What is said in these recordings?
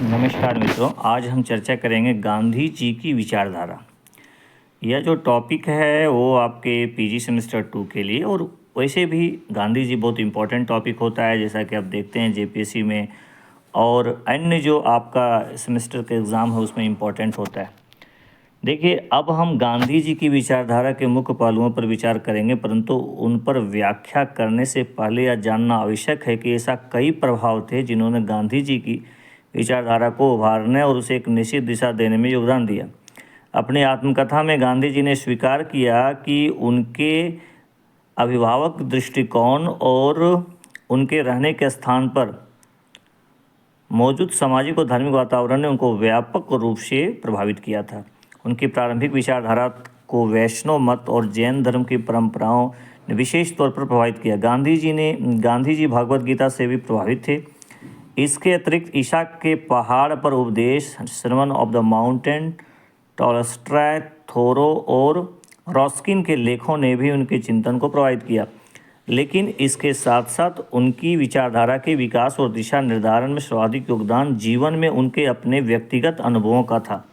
नमस्कार मित्रों, आज हम चर्चा करेंगे गांधी जी की विचारधारा। यह जो टॉपिक है वो आपके पीजी सेमेस्टर 2 के लिए, और वैसे भी गांधी जी बहुत इम्पोर्टेंट टॉपिक होता है, जैसा कि आप देखते हैं जेपीएससी में और अन्य जो आपका सेमेस्टर का एग्ज़ाम है उसमें इम्पोर्टेंट होता है। देखिए, अब हम गांधी जी की विचारधारा के मुख्य पहलुओं पर विचार करेंगे, परंतु उन पर व्याख्या करने से पहले यह जानना आवश्यक है कि ऐसा कई प्रभाव थे जिन्होंने गांधी जी की विचारधारा को उभारने और उसे एक निश्चित दिशा देने में योगदान दिया। अपनी आत्मकथा में गांधी जी ने स्वीकार किया कि उनके अभिभावक दृष्टिकोण और उनके रहने के स्थान पर मौजूद सामाजिक और धार्मिक वातावरण ने उनको व्यापक रूप से प्रभावित किया था। उनकी प्रारंभिक विचारधारा को वैष्णव मत और जैन धर्म की परंपराओं ने विशेष तौर पर प्रभावित किया। गांधी जी भगवद गीता से भी प्रभावित थे। इसके अतिरिक्त ईसा के पहाड़ पर उपदेश, sermon of the mountain, Tolstoy, Thoreau और रॉस्किन के लेखों ने भी उनके चिंतन को प्रभावित किया। लेकिन इसके साथ साथ उनकी विचारधारा के विकास और दिशा निर्धारण में सर्वाधिक योगदान जीवन में उनके अपने व्यक्तिगत अनुभवों का था।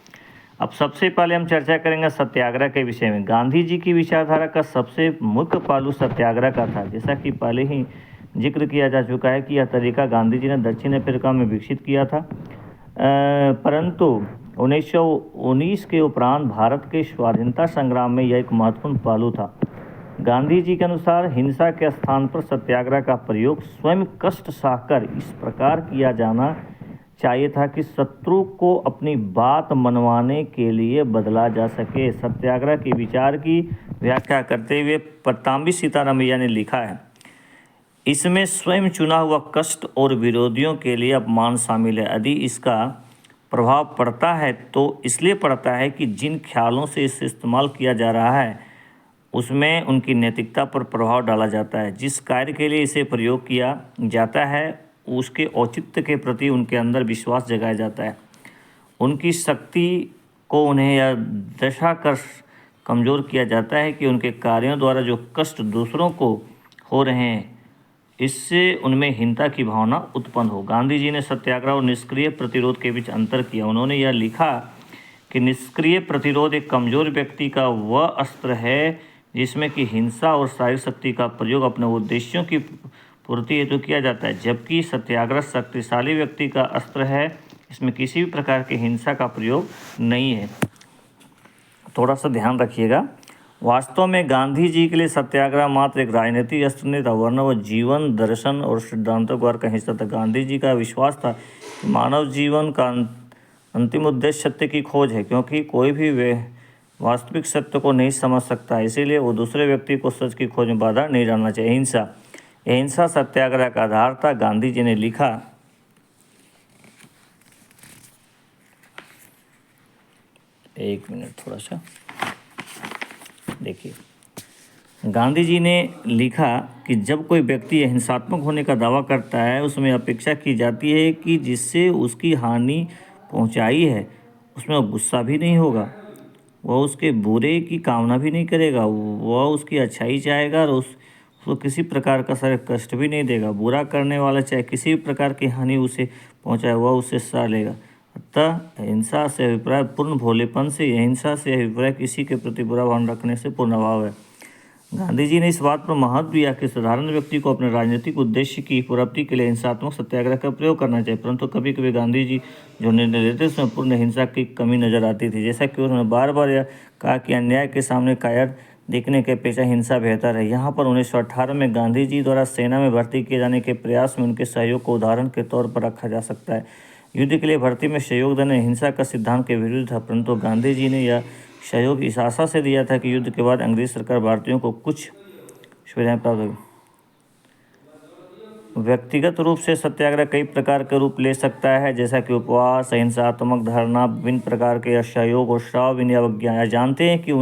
अब सबसे पहले हम चर्चा करेंगे सत्याग्रह के विषय में। गांधी जी की विचारधारा का सबसे मुख्य पहलू सत्याग्रह का था। जैसा कि पहले ही जिक्र किया जा चुका है कि यह तरीका गांधी जी ने दक्षिण अफ्रीका में विकसित किया था, परंतु 1919 के उपरांत भारत के स्वाधीनता संग्राम में यह एक महत्वपूर्ण पहलू था। गांधी जी के अनुसार हिंसा के स्थान पर सत्याग्रह का प्रयोग स्वयं कष्ट सहकर इस प्रकार किया जाना चाहिए था कि शत्रु को अपनी बात मनवाने के लिए बदला जा सके। सत्याग्रह के विचार की व्याख्या करते हुए पट्टाभी सीतारामैया ने लिखा है, इसमें स्वयं चुना हुआ कष्ट और विरोधियों के लिए अपमान शामिल है। यदि इसका प्रभाव पड़ता है तो इसलिए पड़ता है कि जिन ख्यालों से इसे इस्तेमाल किया जा रहा है उसमें उनकी नैतिकता पर प्रभाव डाला जाता है। जिस कार्य के लिए इसे प्रयोग किया जाता है उसके औचित्य के प्रति उनके अंदर विश्वास जगाया जाता है। उनकी शक्ति को उन्हें यह दर्शाकर कमज़ोर किया जाता है कि उनके कार्यों द्वारा जो कष्ट दूसरों को हो रहे हैं इससे उनमें हीनता की भावना उत्पन्न हो। गांधी जी ने सत्याग्रह और निष्क्रिय प्रतिरोध के बीच अंतर किया। उन्होंने यह लिखा कि निष्क्रिय प्रतिरोध एक कमज़ोर व्यक्ति का वह अस्त्र है जिसमें कि हिंसा और शारीरिक शक्ति का प्रयोग अपने उद्देश्यों की पूर्ति हेतु किया जाता है, जबकि सत्याग्रह शक्तिशाली व्यक्ति का अस्त्र है, इसमें किसी भी प्रकार की हिंसा का प्रयोग नहीं है। थोड़ा सा ध्यान रखिएगा। वास्तव में गांधी जी के लिए सत्याग्रह मात्र एक राजनीतिक अस्त्र नहीं था, वरना वह जीवन दर्शन और सिद्धांतों का हिस्सा था। गांधी जी का विश्वास था कि मानव जीवन का अंतिम उद्देश्य सत्य की खोज है, क्योंकि कोई भी वास्तविक सत्य को नहीं समझ सकता, इसीलिए वो दूसरे व्यक्ति को सच की खोज में बाधा नहीं डालना चाहिए। अहिंसा सत्याग्रह का आधार था। गांधी जी ने लिखा, एक मिनट थोड़ा सा देखिए, गांधी जी ने लिखा कि जब कोई व्यक्ति हिंसात्मक होने का दावा करता है उसमें अपेक्षा की जाती है कि जिससे उसकी हानि पहुंचाई है उसमें गुस्सा भी नहीं होगा, वह उसके बुरे की कामना भी नहीं करेगा, वह उसकी अच्छाई चाहेगा और उसको किसी प्रकार का शारीरिक कष्ट भी नहीं देगा। बुरा करने वाला चाहे किसी भी प्रकार की हानि उसे पहुंचाए वह उसे सह लेगा। अतः अहिंसा से अभिप्राय पूर्ण भोलेपन से, अहिंसा से अभिप्राय किसी के प्रति बुरा भावना रखने से पूर्ण अभाव है। गांधी जी ने इस बात पर महत्व दिया कि साधारण व्यक्ति को अपने राजनीतिक उद्देश्य की पूर्ति के लिए हिंसात्मक सत्याग्रह का प्रयोग करना चाहिए, परंतु कभी कभी गांधी जी जो निर्णय लेते उसमें पूर्ण हिंसा की कमी नजर आती थी। जैसा कि उन्होंने बार बार यह कहा कि अन्याय के सामने कायर देखने के अपेक्षा हिंसा बेहतर है। यहाँ पर 1918 में गांधी जी द्वारा सेना में भर्ती किए जाने के प्रयास में उनके सहयोग को उदाहरण के तौर पर रखा जा सकता है। युद्ध के लिए भर्ती में सहयोग देना हिंसा का सिद्धांत के विरुद्ध था, परंतु गांधी जी ने यह सहयोग इस आशा से दिया था कि युद्ध के बाद अंग्रेज सरकार भारतीयों को कुछ सुविधाएं प्राप्त होगी। व्यक्तिगत रूप से सत्याग्रह कई प्रकार के रूप ले सकता है, जैसा कि उपवास, अहिंसात्मक धरना, विभिन्न प्रकार के असहयोग और श्राव विनय अवज्ञा। जानते हैं कि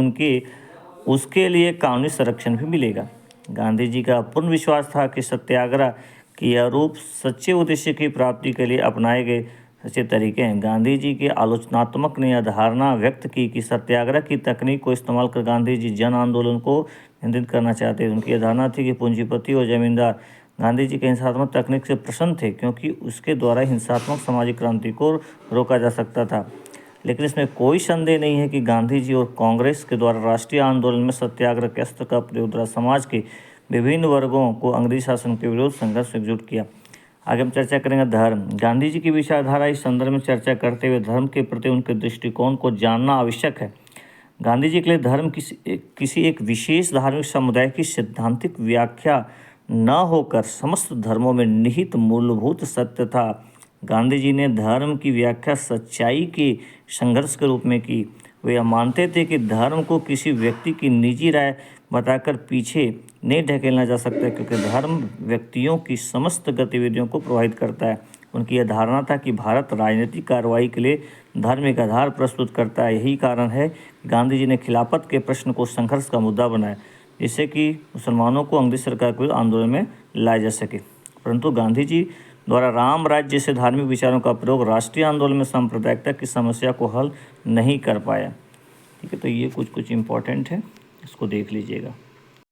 उसके लिए कानूनी संरक्षण भी मिलेगा। गांधी जी का पूर्ण विश्वास था कि सत्याग्रह की यह रूप सच्चे उद्देश्य की प्राप्ति के लिए अपनाए गए सच्चे तरीके हैं। गांधी जी के आलोचनात्मक ने यह धारणा व्यक्त की कि सत्याग्रह की तकनीक को इस्तेमाल कर गांधी जी जन आंदोलन को नियंत्रित करना चाहते थे। उनकी यह धारणा थी कि पूंजीपति और जमींदार गांधी जी के हिंसात्मक तकनीक से प्रसन्न थे क्योंकि उसके द्वारा हिंसात्मक सामाजिक क्रांति को रोका जा सकता था। लेकिन इसमें कोई संदेह नहीं है कि गांधी जी और कांग्रेस के द्वारा राष्ट्रीय आंदोलन में सत्याग्रह के अस्त्र का प्रयोग द्वारा समाज के विभिन्न वर्गों को अंग्रेजी शासन के विरुद्ध संघर्ष एकजुट किया। आगे हम चर्चा करेंगे धर्म। गांधी जी की विचारधारा इस संदर्भ में चर्चा करते हुए धर्म के प्रति उनके दृष्टिकोण को जानना आवश्यक है। गांधी जी के लिए धर्म किसी एक विशेष धार्मिक समुदाय की सैद्धांतिक व्याख्या न होकर समस्त धर्मों में निहित मूलभूत सत्य था। गांधी जी ने धर्म की व्याख्या सच्चाई के संघर्ष के रूप में की। वे यह मानते थे कि धर्म को किसी व्यक्ति की निजी राय बताकर पीछे नहीं ढकेलना जा सकता, क्योंकि धर्म व्यक्तियों की समस्त गतिविधियों को प्रभावित करता है। उनकी यह धारणा था कि भारत राजनीतिक कार्रवाई के लिए धर्म एक आधार प्रस्तुत करता है। यही कारण है कि गांधी जी ने खिलाफत के प्रश्न को संघर्ष का मुद्दा बनाया, जिससे कि मुसलमानों को अंग्रेज सरकार के आंदोलन में लाया जा सके। परंतु गांधी जी द्वारा राम राज्य जैसे धार्मिक विचारों का प्रयोग राष्ट्रीय आंदोलन में सांप्रदायिकता की समस्या को हल नहीं कर पाया। ठीक है, तो ये कुछ इम्पोर्टेंट है, इसको देख लीजिएगा।